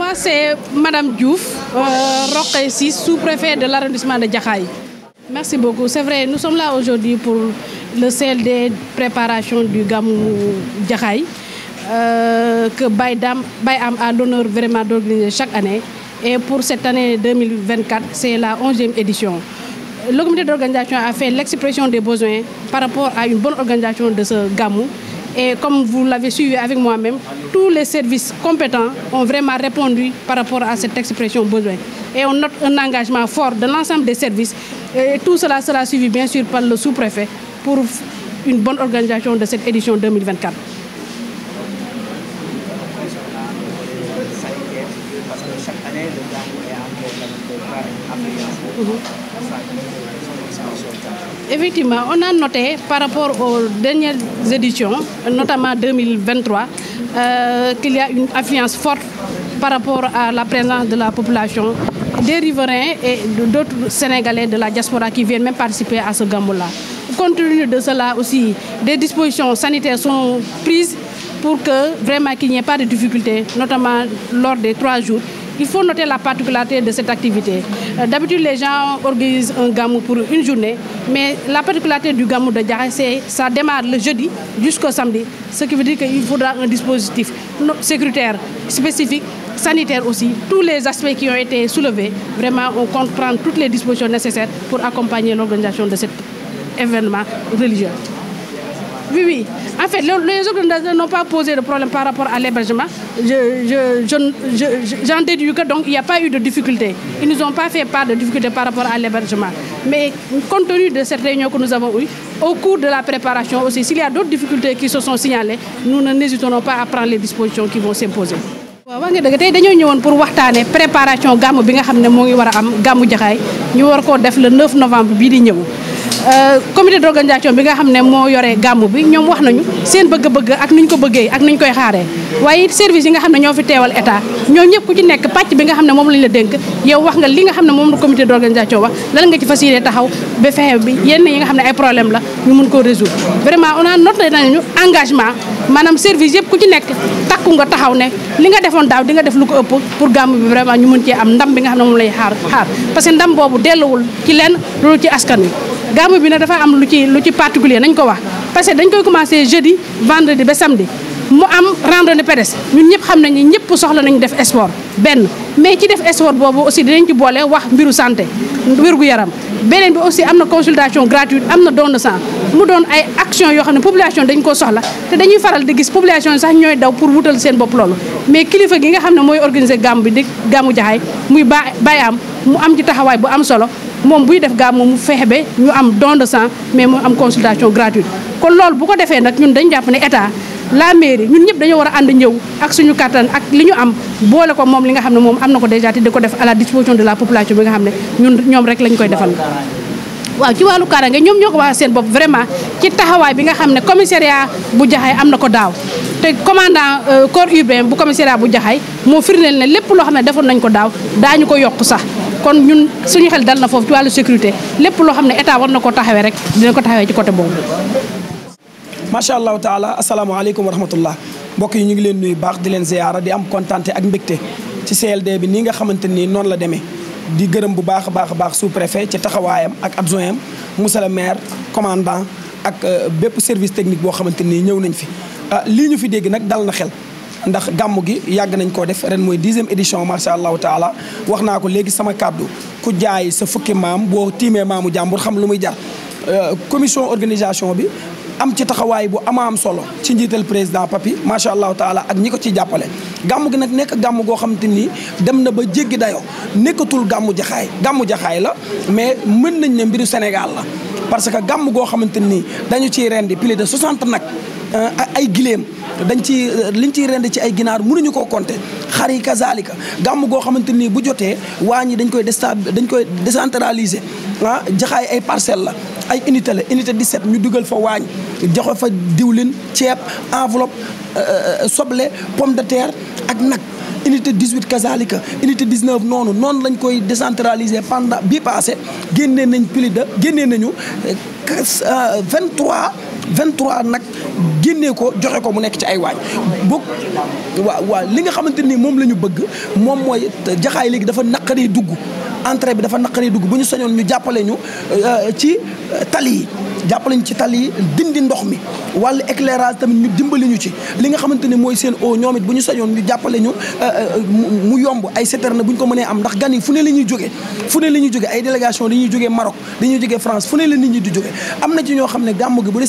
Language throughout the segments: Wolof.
Moi, c'est Madame Diouf, Rokhaya Sy, sous-préfet de l'arrondissement de Jaxaay. Merci beaucoup. C'est vrai, nous sommes là aujourd'hui pour le CLD préparation du Gamou Jaxaay que Bayam a l'honneur vraiment d'organiser chaque année. Et pour cette année 2024, c'est la 11e édition. Le comité d'organisation a fait l'expression des besoins par rapport à une bonne organisation de ce Gamou. Et comme vous l'avez suivi avec moi-même, tous les services compétents ont vraiment répondu par rapport à cette expression besoin. Et on note un engagement fort de l'ensemble des services. Et tout cela sera suivi bien sûr par le sous-préfet pour une bonne organisation de cette édition 2024. Effectivement, on a noté par rapport aux dernières éditions, notamment 2023, qu'il y a une affluence forte par rapport à la présence de la population, des riverains et d'autres Sénégalais de la diaspora qui viennent même participer à ce Gamou-là. Compte tenu de cela aussi, des dispositions sanitaires sont prises pour que vraiment qu'il n'y ait pas de difficultés, notamment lors des 3 jours. Il faut noter la particularité de cette activité. D'habitude, les gens organisent un Gamou pour une journée, mais la particularité du Gamou de Jaxaay, c'est ça démarre le jeudi jusqu'au samedi, ce qui veut dire qu'il faudra un dispositif sécuritaire spécifique, sanitaire aussi. Tous les aspects qui ont été soulevés, vraiment, on compte prendre toutes les dispositions nécessaires pour accompagner l'organisation de cet événement religieux. Oui, oui. En fait, les organisateurs n'ont pas posé de problème par rapport à l'hébergement. J'en déduis que donc il n'y a pas eu de difficulté. Ils ne nous ont pas fait part de difficulté par rapport à l'hébergement. Mais compte tenu de cette réunion que nous avons eue, au cours de la préparation aussi, s'il y a d'autres difficultés qui se sont signalées, nous n'hésiterons pas à prendre les dispositions qui vont s'imposer. Waaw nga dëgg tey dañoo ñëwoon pour waxtaane préparation gàmmu bi nga xam ne moo ngi war a am gàmmu Jaxaay ñu war koo def le 9 novembre bii di ñëw. Comité d'organisation bi nga xam ne moo yore gàmmu bi ñoom wax nañu seen bëgg-bëgg ak nuñ ko bëggee ak nuñ koy xaaree waaye it service yi nga xam ne ñoo fi teewal état ñoo ñëpp ku ci nekk pàcc bi nga xam ne moom lañ la dénk yow wax nga li nga xam ne moom la comité d'organisation wax lan nga ci fas yéene taxaw ba fexe bi yenn yi nga xam ne ay problème la ñu mun koo résoudre. Vraiment on a noté nañu engagement maanaam service yëpp ku ci nekk takku nga taxaw ne li nga defoon daaw di nga def lu ko ëpp pour gàmmu bi vraiment ñu mun cee am ndam bi nga xam ne moom lay xaar parce que ndam boobu delluwul ci lenn loolu ci askan wi. Gamou bi nag dafa am lu ci particulier nañ ko wax parce que dañ koy commencer jeudi vendredi ba samedi mu am randonnée pédestre ñun ñëpp xam nañ ni ñëpp soxla nañu def sport benn mais ci def sport boobu aussi dinañ ci boole wax mbiru santé wér-gu-yaram beneen bi aussi am na consultation gratuite am na don de sang mu doon ay action yoo xam ne population dañ ko soxla te dañuy faral di gis population sax ñooy daw pour wutal seen bopp loolu mais kilifa gi nga xam ne mooy organiser Gamou bi di Gamou Jaxaay muy Bayam mu am ci taxawaay bu am solo moom buy def Gamou mu fexe ba ñu am don de sang mais mu am consultation gratuite kon loolu bu ko defee nag ñun dañ jàpp ne état la mairie ñun ñëpp dañoo war a ànd ñëw ak suñu kattan ak li ñu am boole ko moom li nga xam ne moom am na ko déjà te di ko def à la disposition de la population bi nga xam ne ñun ñoom rek lañ koy defal. waaw ci wàllu kaaraange ñoom ñoo ko wax seen bopp vraiment ci taxawaay bi nga xam ne commissariat bu Jaxaay am na ko daaw te commandant corps urbain bu commissariat bu Jaxaay moo firndeel ne lépp loo xam ne defoon nañ ko daaw daañu ko yokk sax. kon ñun suñu xel dal na foofu ci wàllu sécurité lépp loo xam ne état war na ko taxawee rek dina ko taxawee ci côté boobu. macha allahu taala asalaamaaleykum wa rahmatullah mbokk yi ñu ngi leen nuyu baax di leen ziyaara di am kontaante ak mbégte ci CLD bi nii nga xamante ni noonu la demee di gërëm bu baax a baax sous-préfet ci taxawaayam ak adjoint am monsieur le maire commandant ak bépp service technique boo xamante ni ñëw nañ fi. lii ñu fi dégg nag dal na xel. ndax gàmmu gi yàgg nañ koo def ren mooy 10e édition macha allahu taala wax naa ko léegi sama kàddu ku jaay sa fukki maam boo tiimee maamu jàmbur xam lu muy jar commission organisation bi am ci taxawaay bu am solo ci njiital président Papi macha allahu taala ak ñi ko ciy jàppale. gàmmu gi nag nekk gàmmu goo xamante ni dem na ba jéggi dayoo nekkatul Gamou Jaxaay la mais mën nañ ne mbiru Sénégal la parce que gàmmu goo xamante ni dañu ciy rendi plus de 60 nag ay gileem. liñ ciy rend ci ay ginaar mënuñu koo compter xar yi kazalika gàmm goo xamante ni bu jotee waañ yi dañ koy décentraliser Jaxaay ay parcelles la ay unité la unité 17 ñu dugal fa waañ joxe fa diwlin ceeb enveloppe soble pomme de terre ak nag unité 18 kazalika unité 19 noonu lañ koy décentraliser pendant bii passé génnee nañu 23 nag génnee ko joxe ko mu nekk ci ay waañ boog waaw li nga xamante ni moom la ñu bëgg moom mooy Jaxaay léegi dafa naqaree dugg entrée bi dafa naqaree dugg bu ñu sañoon ñu jàppale ñu ci tali yi jàppale ñu ci tali yi dindi ndox mi wàllu éclairage tamit ñu dimbali ñu ci li nga xamante ni mooy seen eau ñoom it bu ñu sañoon ñu jàppale ñu mu yomb ay citerne bu ñu ko mënee am ndax gan yi fu ne la ñuy jógee ay délégation dañuy jógee Maroc dañuy jógee France fu ne la nit ñi di jógee am na ci ñoo xam ne gàmmu gi bu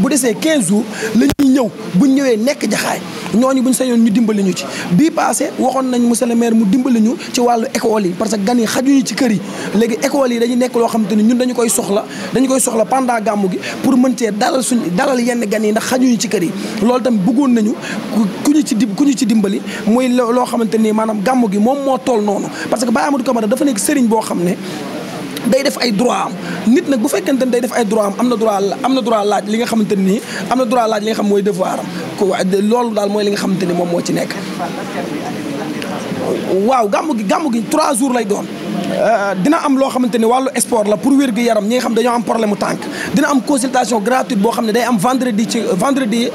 desee 15 jours la ñuy ñëw buñ ñëwee nekk Jaxaay ñooñu buñ sañoon ñu dimbali ñu ci bii passé waxoon nañ monsieur le maire mu dimbali ñu ci wàllu école yi parce que gan yi xajuñu ci kër yi léegi école yi dañuy nekk loo xamante ni ñun dañu koy soxla pendant gàmmu gi pour mën cee dalal yenn gan yi ndax xajuñu ci kër yi loolu tamit bëggoon nañu ku ñu ci dimbali muy loo xamante ni maanaam gàmmu gi moom moo toll noonu parce que Baye Amadou Camara dafa nekk sëriñ boo xam ne day def ay droit am nit nag bu fekkente ne day def ay droit am na droit laaj li nga xamante ni am na droit laaj li nga xam mooy devoir am loolu daal mooy li nga xamante ni moom moo ci nekk. waaw gàmmu gi 3 jours lay doon dina am loo xamante ni wàllu sport la pour wér gu yaram ñi nga xam dañoo am problème mu tànk dina am consultation gratuite boo xam ne day am vendredi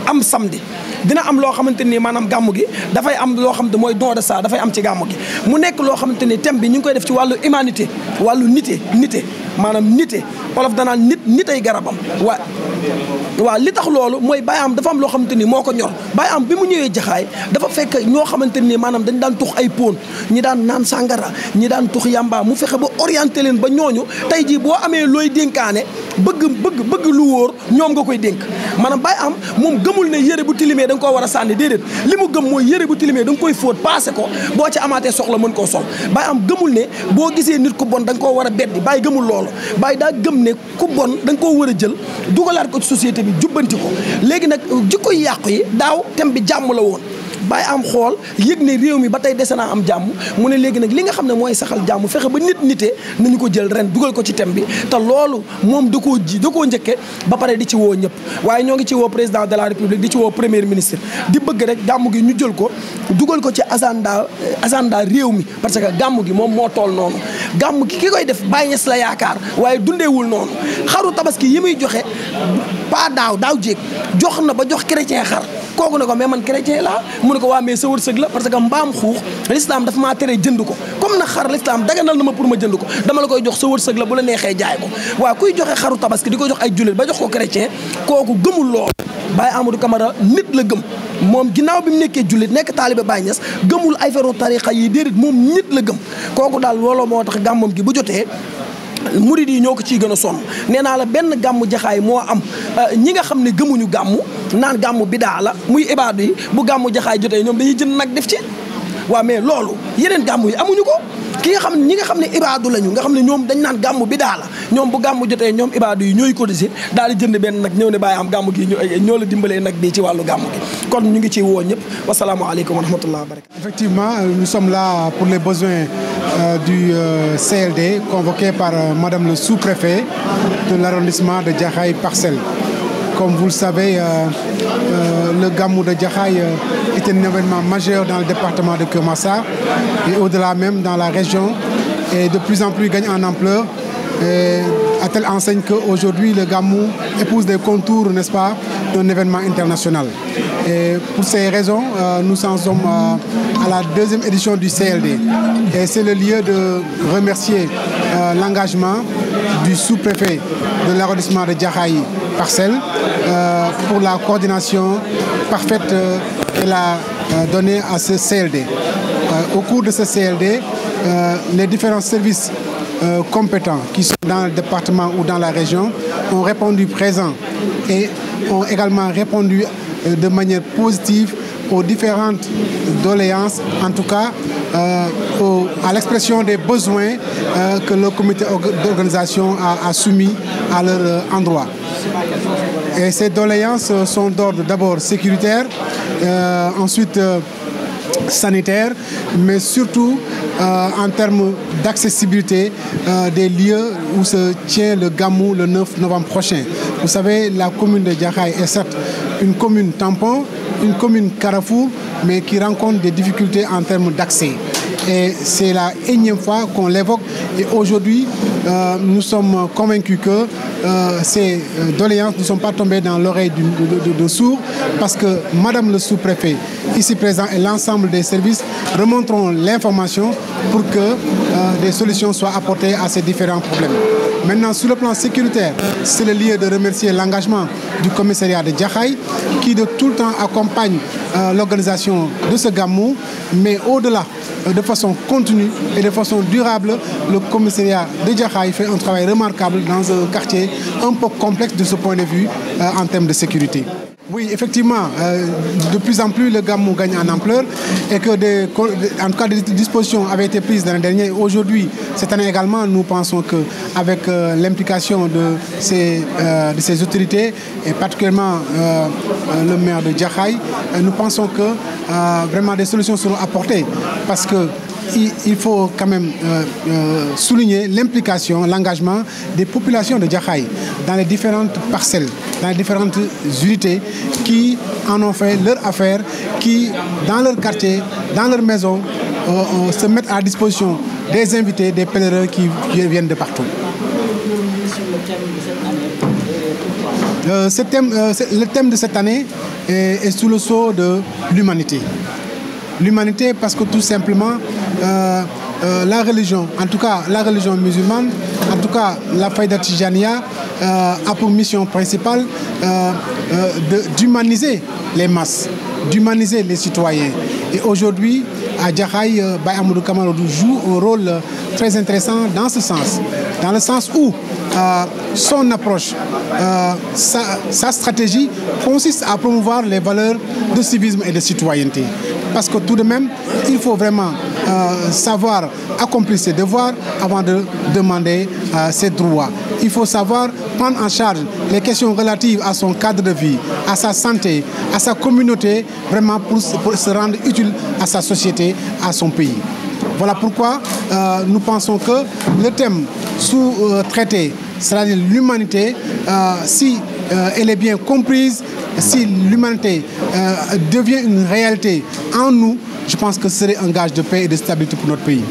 am samedi. dina am loo xamante ni maanaam gàmmu gi dafay am loo xamante mooy don de sang dafay am ci gàmmu gi mu nekk loo xamante ni thème bi ñu ngi koy def ci wàllu humanité wàllu nite maanaam nite olof danaan nit ay garabam waaw li tax loolu mooy Baye Am dafa am loo xamante ni moo ko ñor Baye Am bi mu ñëwee Jaxaay dafa fekk ñoo xamante ni maanaam dañ daan tux ay poon ñi daan naan sàngara ñi daan tux yamba mu fexe ba orienté leen ba ñooñu tey jii boo amee looy dénkaane bëgg lu wóor ñoom nga koy dénk maanaam Baye Am moom gëmul ne yére bu tilimee da nga koo war a sànni déedéet li mu gëm mooy yére bu tilimee da nga koy fóot passé ko boo ci amaatee soxla mën koo sol Baye Am gëmul ne boo gisee nit ku bon da nga koo war a beddi Baye gëmul loolu Baye daa gëm ne ku bon da nga koo war a jël dugalaat ko ci société bi jubbanti ko léegi nag jikko yi yàqu yi daaw thème bi jàmm la woon Baye Am xool yëg ne réew mi ba tey dese naa am jàmm mu ne léegi nag li nga xam ne mooy saxal jàmm fexe ba nitee nañu ko jël ren dugal ko ci thème bi te loolu moom da koo njëkke ba pare di ci woo ñëpp waaye ñoo ngi ci woo président de la république di ci woo premier ministre di bëgg rek gàmm gi ñu jël ko dugal ko ci agenda réew mi parce que gàmm gi moom moo toll noonu gàmm gi ki koy def Baye Niass la yaakaar waaye dundeewul noonu xaru tabaski yi muy joxe pas daaw jéeg jox na ba jox chrétien xar kooku ne ko mais man chrétien laa mu ne ko waa mais sa wërsëg la parce que mbaam xuux l'islam dafa maa tere jënd ko comme na xar l'islam daganal na ma pour ma jënd ko dama la koy jox sa wërsëg la bu la neexee jaay ko waaw kuy joxe xaru tabaski di ko jox ay jullit ba jox ko chrétien kooku gëmul lool Baye Amadou Camara nit la gëm moom ginnaaw bi mu nekkee jullit nekk taalibe Baye Niass gëmul ay feru tarixa yi déedéet moom nit la gëm kooku daal looloo moo tax gàmmam gi bu jotee murid yi ñoo ko ciy gën a sonn nee naa la benn gàmmu Jaxaay moo am ñi nga xam ne gëmuñu gàmmu naan gàmmu bidaa la muy ibaadu yi bu gàmmu Jaxaay jotee ñoom dañuy jënd nag def ci waaw mais loolu yeneen gàmmu yi amuñu ko ñi nga xam ne ibaadu lañu nga xam ne ñoom dañ naan gàmmu bidaa la ñoom bu gàmmu jotee ñoom ibaadu yi ñooy cotiser daal di jënd benn nag ñëw ne Baye Am gàmmu gi ñoo la dimbalee nag bii ci wàllu gàmmu gi kon ñu ngi ci woo ñëpp wasalaamaaleykum wa rahmatullah wa barakatu. Effectivement, nous sommes là pour les besoins du CLD convoqué par Madame le sous-préfet de l'arrondissement de Jaxaay Parcelles. Comme vous le savez, le Gamou de Jaxaay est un événement majeur dans le département de Keur Massar et au-delà même dans la région et de plus en plus gagne en ampleur à telle enseigne qu'aujourd'hui le Gamou épouse des contours, n'est-ce pas, d'un événement international. Et pour ces raisons, nous en sommes à la 2e édition du CLD. Et c'est le lieu de remercier l'engagement du sous-préfet de l'arrondissement de Jaxaay Parcelles pour la coordination parfaite qu'elle a donnée à ce CLD. Au cours de ce CLD, les différents services compétents qui sont dans le département ou dans la région ont répondu présent et ont également répondu de manière positive aux différentes doléances, en tout cas à l'expression des besoins que le comité d'organisation a soumis à leur endroit. Et ces doléances sont d'ordre d'abord sécuritaire, ensuite sanitaire, mais surtout en termes d'accessibilité des lieux où se tient le Gamou le 9 novembre prochain. Vous savez, la commune de Jaxaay est certes une commune tampon, une commune carrefour, mais qui rencontre des difficultés en termes d'accès. Et c'est la énième fois qu'on l'évoque. Et aujourd'hui, nous sommes convaincus que ces doléances ne sont pas tombées dans l'oreille de sourds, parce que Madame le sous-préfet, ici présent, et l'ensemble des services remonteront l'information pour que des solutions soient apportées à ces différents problèmes. Maintenant, sur le plan sécuritaire, c'est le lieu de remercier l'engagement du commissariat de Jaxaay qui de tout le temps accompagne l'organisation de ce gamou, mais au-delà, de façon continue et de façon durable, le commissariat de Jaxaay fait un travail remarquable dans un quartier un peu complexe de ce point de vue en termes de sécurité. Oui, effectivement, de plus en plus le gamou gagne en ampleur et que en tout cas des dispositions avaient été prises l'année dernière. Aujourd'hui, cette année également, nous pensons qu'avec l'implication de ces autorités et particulièrement le maire de Jaxaay, nous pensons que vraiment des solutions seront apportées parce que il faut quand même souligner l'implication, l'engagement des populations de Jaxaay dans les différentes parcelles, dans les différentes unités qui en ont fait leur affaire, qui dans leur quartier, dans leur maison, se mettent à disposition des invités, des pèlerins qui viennent de partout. Le thème de cette année est sous le sceau de l'humanité. L'humanité parce que tout simplement la religion, en tout cas la religion musulmane, en tout cas la Faïda Tijaniya a pour mission principale d'humaniser les masses, d'humaniser les citoyens. Et aujourd'hui, à Jaxaay, Baye Amadou Camara joue un rôle très intéressant dans ce sens. Dans le sens où son approche, sa stratégie consiste à promouvoir les valeurs de civisme et de citoyenneté. Parce que tout de même, il faut vraiment savoir accomplir ses devoirs avant de demander ses droits. Il faut savoir prendre en charge les questions relatives à son cadre de vie, à sa santé, à sa communauté, vraiment pour se rendre utile à sa société, à son pays. Voilà pourquoi nous pensons que le thème sous-traité, c'est-à-dire l'humanité, si elle est bien comprise, si l'humanité devient une réalité en nous, je pense que ce serait un gage de paix et de stabilité pour notre pays.